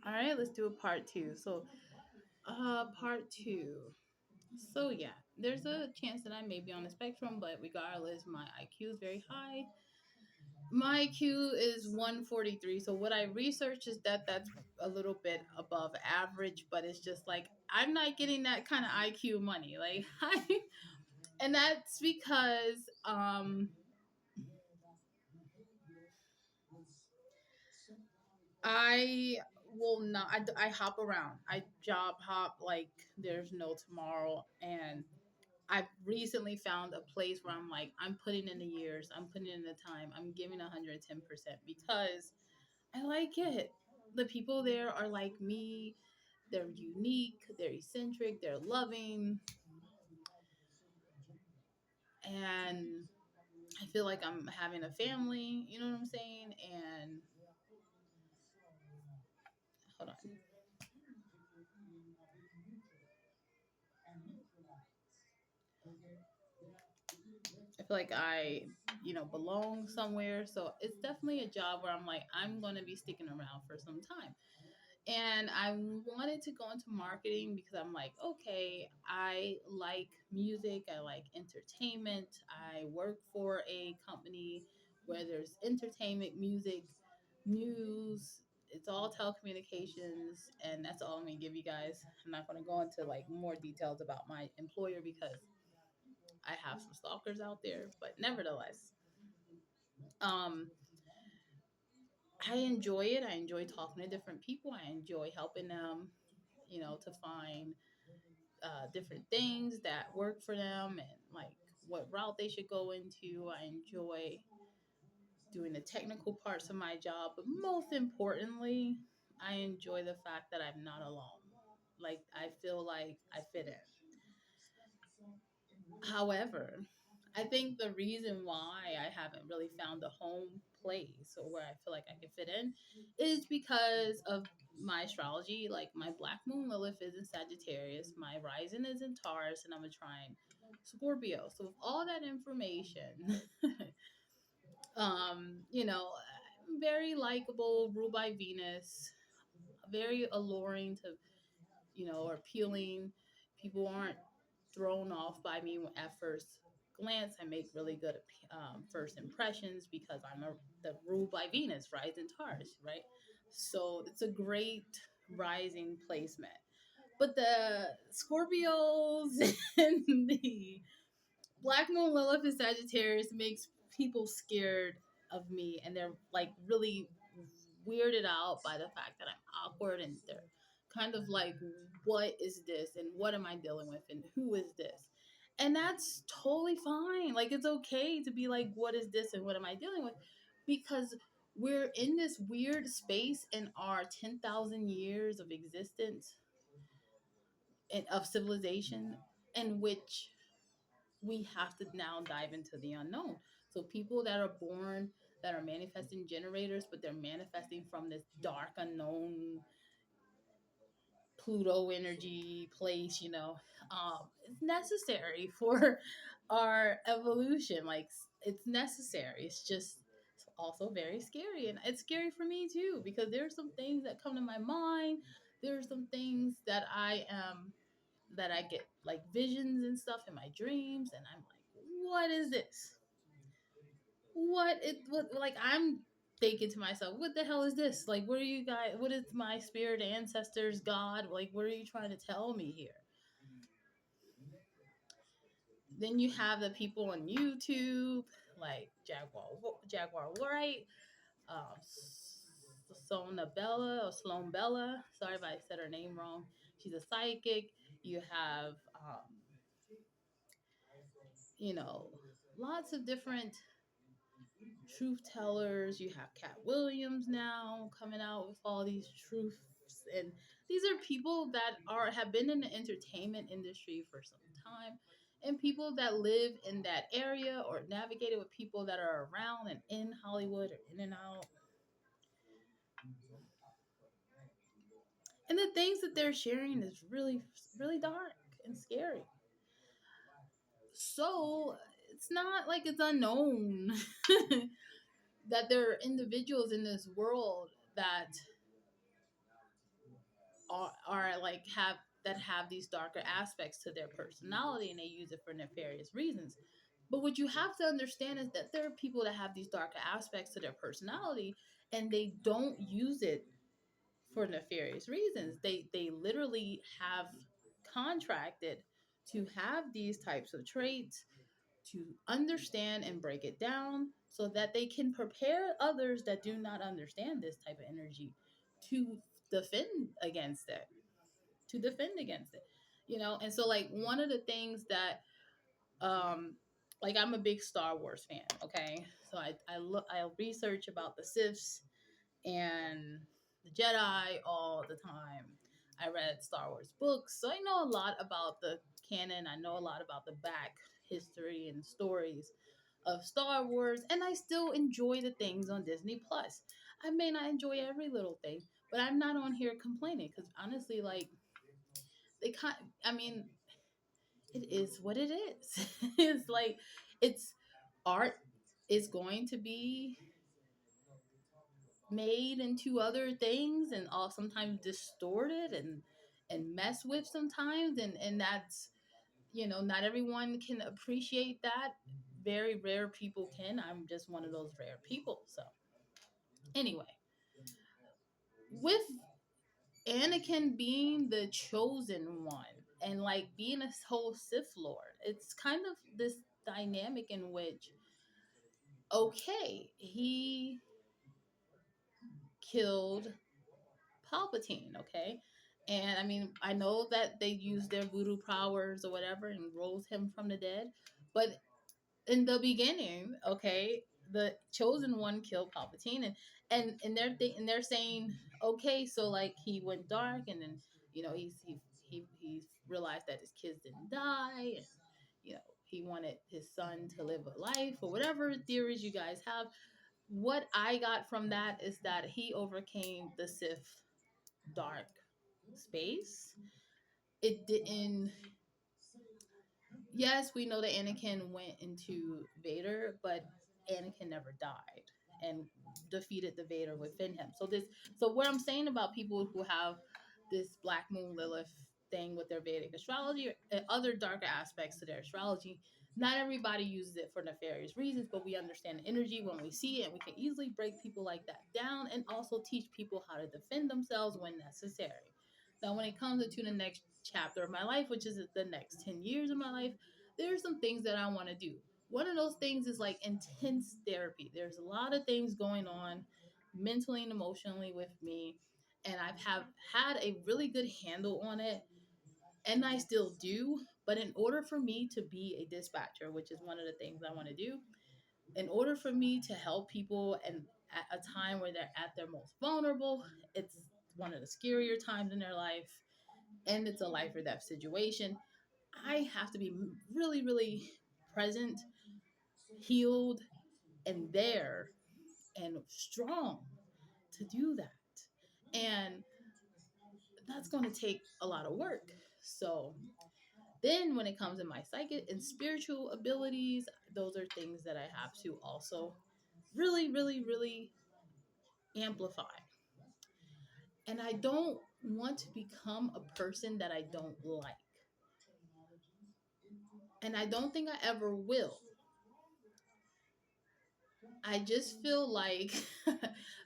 All right, let's do a part two. Part two. So yeah, there's a chance that I may be on the spectrum, but regardless, my IQ is very high. My IQ is 143. So what I researched is that that's a little bit above average, but it's just like I'm not getting that kind of IQ money. Like and that's because I will not. I hop around. I job hop like there's no tomorrow. And I've recently found a place where I'm like, I'm putting in the years, I'm putting in the time, I'm giving 110% because I like it. The people there are like me. They're unique, they're eccentric, they're loving, and I feel like I'm having a family. You know what I'm saying? And hold on. I feel like I belong somewhere. So it's definitely a job where I'm like, I'm going to be sticking around for some time. And I wanted to go into marketing because I'm like, okay, I like music, I like entertainment. I work for a company where there's entertainment, music, news. It's all telecommunications, and that's all I'm gonna give you guys. I'm not gonna go into like more details about my employer because I have some stalkers out there, but nevertheless, um, I enjoy it. I enjoy talking to different people. I enjoy helping them, to find different things that work for them and like what route they should go into. I enjoy doing the technical parts of my job, but most importantly, I enjoy the fact that I'm not alone. Like, I feel like I fit in. However, I think the reason why I haven't really found a home place or where I feel like I can fit in is because of my astrology. Like, my black moon Lilith is in Sagittarius, my rising is in Taurus, and I'm a trine Scorpio. So with all that information, very likable, ruled by Venus, very alluring to, or appealing. People aren't thrown off by me at first glance. I make really good first impressions because I'm the ruled by Venus, rising Taurus, right? So it's a great rising placement. But the Scorpios and the Black Moon Lilith and Sagittarius makes people scared of me, and they're like really weirded out by the fact that I'm awkward, and they're kind of like, what is this, and what am I dealing with, and who is this? And that's totally fine. Like, it's okay to be like, what is this and what am I dealing with? Because we're in this weird space in our 10,000 years of existence and of civilization in which we have to now dive into the unknown. So people that are born that are manifesting generators, but they're manifesting from this dark unknown Pluto energy place, it's necessary for our evolution. Like, it's necessary. It's just also very scary. And it's scary for me too, because there are some things that come to my mind. There are some things that I get like visions and stuff in my dreams. And I'm like, what is this? What like I'm thinking to myself, what the hell is this? Like, what are you guys, what is my spirit ancestors, God, like, what are you trying to tell me here? Then you have the people on YouTube like Jaguar White, um Sona Bella or Sloan Bella, sorry if I said her name wrong. She's a psychic. You have you know lots of different truth tellers. You have Cat Williams now coming out with all these truths, and these are people that have been in the entertainment industry for some time, and people that live in that area or navigated with people that are around and in Hollywood or in and out. And the things that they're sharing is really, really dark and scary. So it's not like it's unknown that there are individuals in this world that are like have these darker aspects to their personality, and they use it for nefarious reasons. But what you have to understand is that there are people that have these darker aspects to their personality, and they don't use it for nefarious reasons. They literally have contracted to have these types of traits, to understand and break it down so that they can prepare others that do not understand this type of energy to defend against it, to defend against it. And so like one of the things that like I'm a big Star Wars fan, okay? So I research about the Siths and the Jedi all the time. I read Star Wars books, so I know a lot about the canon. I know a lot about the back history and stories of Star Wars, and I still enjoy the things on Disney Plus. I may not enjoy every little thing, but I'm not on here complaining because honestly, like they kind, I mean, it is what it is. It's like it's art is going to be made into other things and all sometimes distorted and mess with sometimes, and that's not everyone can appreciate that. Very rare people can. I'm just one of those rare people. So anyway, with Anakin being the chosen one and like being a whole Sith Lord, it's kind of this dynamic in which, okay, he killed Palpatine, okay? And I mean, I know that they used their voodoo powers or whatever and rose him from the dead, but in the beginning, okay, the chosen one killed Palpatine, and they're saying, okay, so like he went dark, and then he realized that his kids didn't die, and he wanted his son to live a life or whatever theories you guys have. What I got from that is that he overcame the Sith dark space. It didn't. Yes, we know that Anakin went into Vader, but Anakin never died and defeated the Vader within him. So what I'm saying about people who have this Black Moon Lilith thing with their Vedic astrology and other darker aspects to their astrology, not everybody uses it for nefarious reasons, but we understand the energy when we see it, and we can easily break people like that down and also teach people how to defend themselves when necessary. Now, when it comes into the next chapter of my life, which is the next 10 years of my life, there are some things that I want to do. One of those things is like intense therapy. There's a lot of things going on mentally and emotionally with me, and I've have had a really good handle on it, and I still do. But in order for me to be a dispatcher, which is one of the things I want to do, in order for me to help people and at a time where they're at their most vulnerable, it's one of the scarier times in their life, and it's a life or death situation, I have to be really, really present, healed, and there and strong to do that. And that's going to take a lot of work. So then when it comes to my psychic and spiritual abilities, those are things that I have to also really, really, really amplify. And I don't want to become a person that I don't like. And I don't think I ever will. I just feel like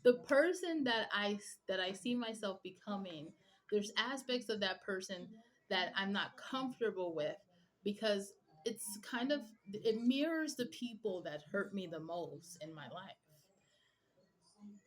the person that I see myself becoming, there's aspects of that person that I'm not comfortable with because it's kind of it mirrors the people that hurt me the most in my life.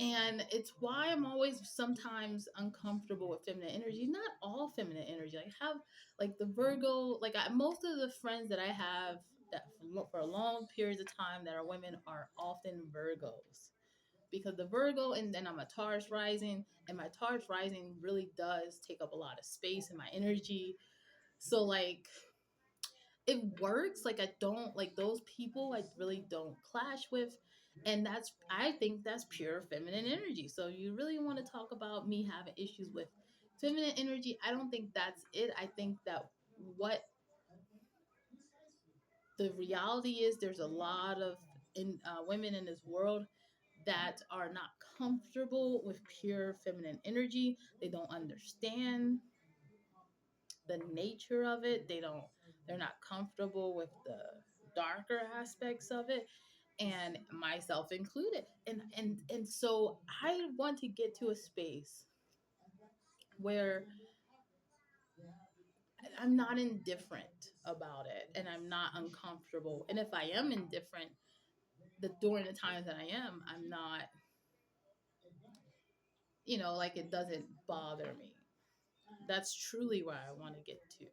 And it's why I'm always sometimes uncomfortable with feminine energy. Not all feminine energy. I have like the Virgo, most of the friends that I have that for long periods of time that are women are often Virgos. Because the Virgo, and then I'm a Taurus rising, and my Taurus rising really does take up a lot of space in my energy. So like it works. Like I don't like those people. I really don't clash with, and I think that's pure feminine energy. So you really want to talk about me having issues with feminine energy? I don't think that's it. I think that what the reality is, there's a lot of women in this world that are not comfortable with pure feminine energy. They don't understand. the nature of it. They're not comfortable with the darker aspects of it, and myself included. And so I want to get to a space where I'm not indifferent about it and I'm not uncomfortable. And if I am indifferent, during the times that I'm not, like it doesn't bother me. That's truly where I want to get to.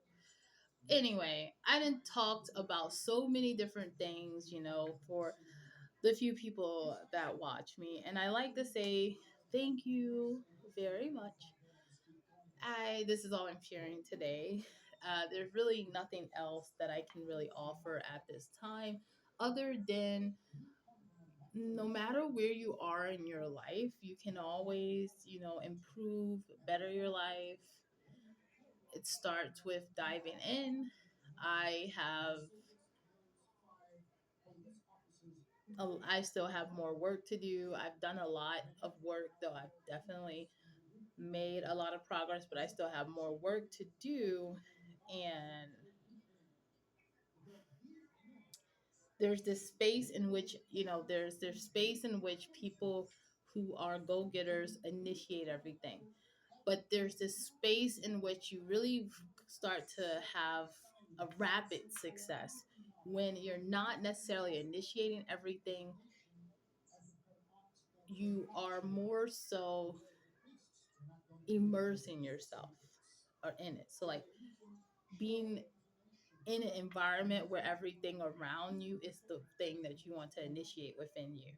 Anyway, I didn't talked about so many different things, for the few people that watch me. And I like to say thank you very much. This is all I'm sharing today. There's really nothing else that I can really offer at this time other than no matter where you are in your life, you can always, improve, better your life. It starts with diving in. I have, I still have more work to do. I've done a lot of work, though I've definitely made a lot of progress, but I still have more work to do. And there's this space in which, there's space in which people who are go-getters initiate everything. But there's this space in which you really start to have a rapid success when you're not necessarily initiating everything. You are more so immersing yourself or in it. So like being in an environment where everything around you is the thing that you want to initiate within you.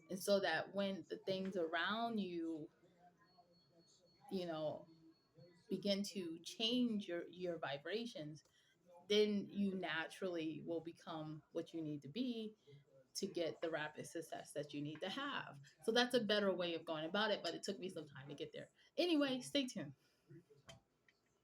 And so that when the things around you, you know, begin to change your vibrations, then you naturally will become what you need to be to get the rapid success that you need to have. So that's a better way of going about it, but it took me some time to get there. Anyway, stay tuned.